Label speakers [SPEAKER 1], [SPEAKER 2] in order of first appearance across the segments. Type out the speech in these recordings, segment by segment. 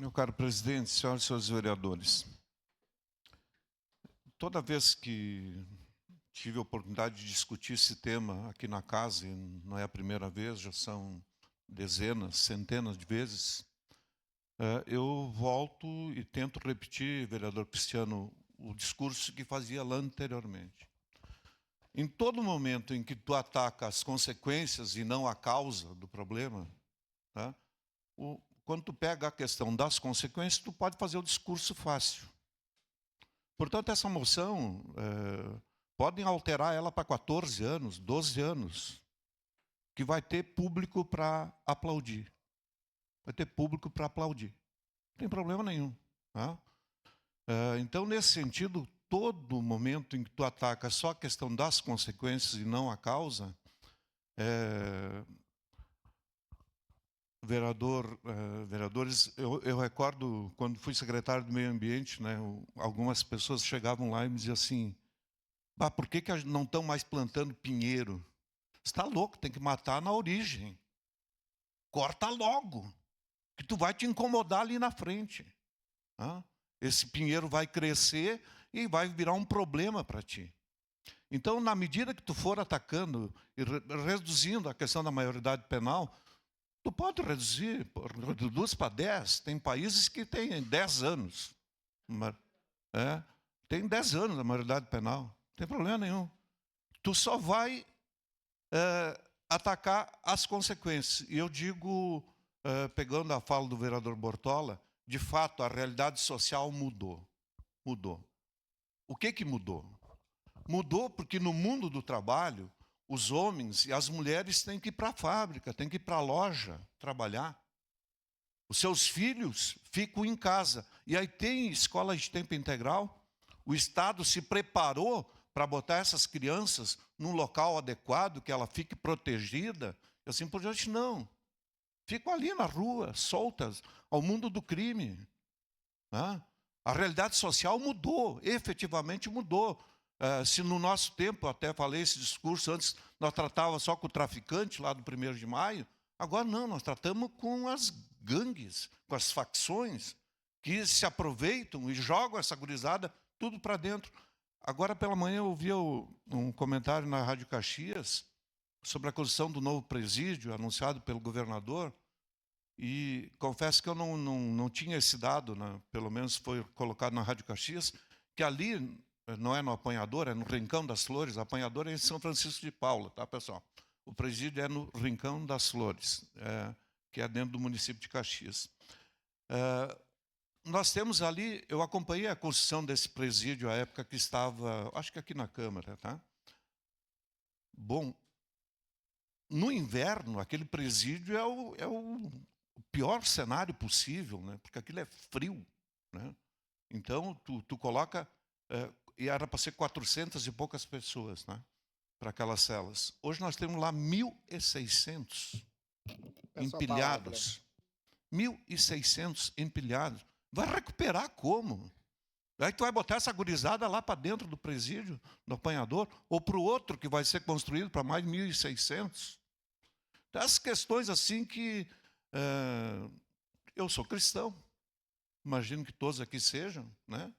[SPEAKER 1] Meu caro presidente, senhoras e senhores vereadores, toda vez que tive a oportunidade de discutir esse tema aqui na casa, e não é a primeira vez, já são dezenas, centenas de vezes, eu volto e tento repetir, vereador Cristiano, o discurso que fazia lá anteriormente. Em todo momento em que tu ataca as consequências e não a causa do problema, tá? Quando tu pega a questão das consequências, tu pode fazer o discurso fácil. Portanto, essa moção, podem alterar ela para 14 anos, 12 anos, que vai ter público para aplaudir. Vai ter público para aplaudir. Não tem problema nenhum. Tá? Então, nesse sentido, todo momento em que tu ataca só a questão das consequências e não a causa, vereadores, eu recordo, quando fui secretário do Meio Ambiente, né, algumas pessoas chegavam lá e me diziam assim, por que não estão mais plantando pinheiro? Você está louco, tem que matar na origem. Corta logo, que tu vai te incomodar ali na frente. Esse pinheiro vai crescer e vai virar um problema para ti. Então, na medida que tu for atacando e reduzindo a questão da maioridade penal, tu pode reduz para 10. Tem países que têm 10 anos. Tem 10 anos a maioridade penal. Não tem problema nenhum. Tu só vai atacar as consequências. E eu digo, pegando a fala do vereador Bortola, de fato, a realidade social mudou. Mudou. O que mudou? Mudou porque no mundo do trabalho, os homens e as mulheres têm que ir para a fábrica, têm que ir para a loja trabalhar. Os seus filhos ficam em casa. E aí tem escolas de tempo integral. O Estado se preparou para botar essas crianças num local adequado, que ela fique protegida, e assim por diante, não. Ficam ali na rua, soltas, ao mundo do crime. A realidade social mudou, efetivamente mudou. Se no nosso tempo, até falei esse discurso antes, nós tratávamos só com o traficante lá do 1º de maio, agora não, nós tratamos com as gangues, com as facções, que se aproveitam e jogam essa gurizada tudo para dentro. Agora pela manhã eu ouvi um comentário na Rádio Caxias sobre a construção do novo presídio anunciado pelo governador, e confesso que eu não tinha esse dado, né? Pelo menos foi colocado na Rádio Caxias, que ali não é no Apanhador, é no Rincão das Flores. O Apanhador é em São Francisco de Paula, tá, pessoal? O presídio é no Rincão das Flores, que é dentro do município de Caxias. Nós temos ali, eu acompanhei a construção desse presídio à época que estava, acho que aqui na Câmara, tá? Bom, no inverno, aquele presídio é o pior cenário possível, né? Porque aquilo é frio, né? Então, tu coloca, e era para ser 400 e poucas pessoas, né? Para aquelas celas. Hoje nós temos lá 1.600 empilhados. 1.600 empilhados. Vai recuperar como? Aí tu vai botar essa gurizada lá para dentro do presídio, do Apanhador, ou para o outro que vai ser construído para mais 1.600. Então, essas questões assim que eu sou cristão, imagino que todos aqui sejam, né?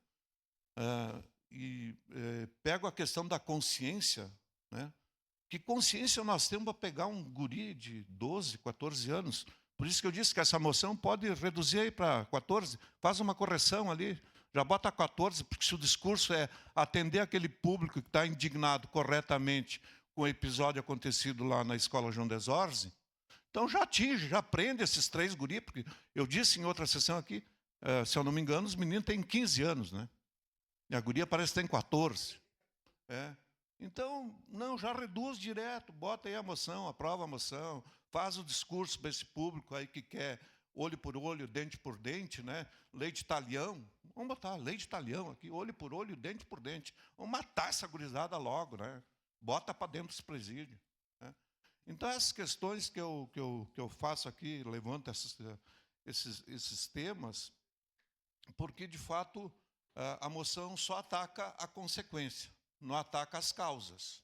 [SPEAKER 1] Pego a questão da consciência, né? Que consciência nós temos para pegar um guri de 12, 14 anos? Por isso que eu disse que essa moção pode reduzir aí para 14, faz uma correção ali, já bota 14, porque se o discurso é atender aquele público que está indignado corretamente com o episódio acontecido lá na Escola João Desorze, então já atinge, já prende esses 3 guris, porque eu disse em outra sessão aqui, se eu não me engano, os meninos têm 15 anos, né? E a guria parece que tem 14. Então, não, já reduz direto, bota aí a moção, aprova a moção, faz o discurso para esse público aí que quer olho por olho, dente por dente, né? Lei de talhão. Vamos botar lei de talhão aqui, olho por olho, dente por dente. Vamos matar essa gurizada logo, né? Bota para dentro desse presídio. Né? Então, essas questões que eu faço aqui, levanto esses temas, porque, de fato, a moção só ataca a consequência, não ataca as causas.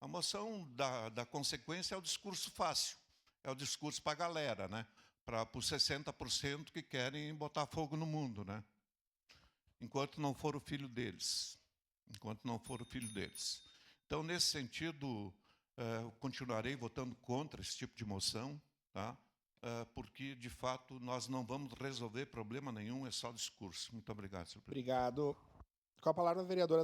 [SPEAKER 1] A moção da consequência é o discurso fácil, é o discurso para a galera, né? para os 60% que querem botar fogo no mundo, né? Enquanto não for o filho deles. Enquanto não for o filho deles. Então, nesse sentido, eu continuarei votando contra esse tipo de moção, tá? Porque, de fato, nós não vamos resolver problema nenhum, é só discurso. Muito obrigado, senhor presidente.
[SPEAKER 2] Obrigado. Com a palavra a vereadora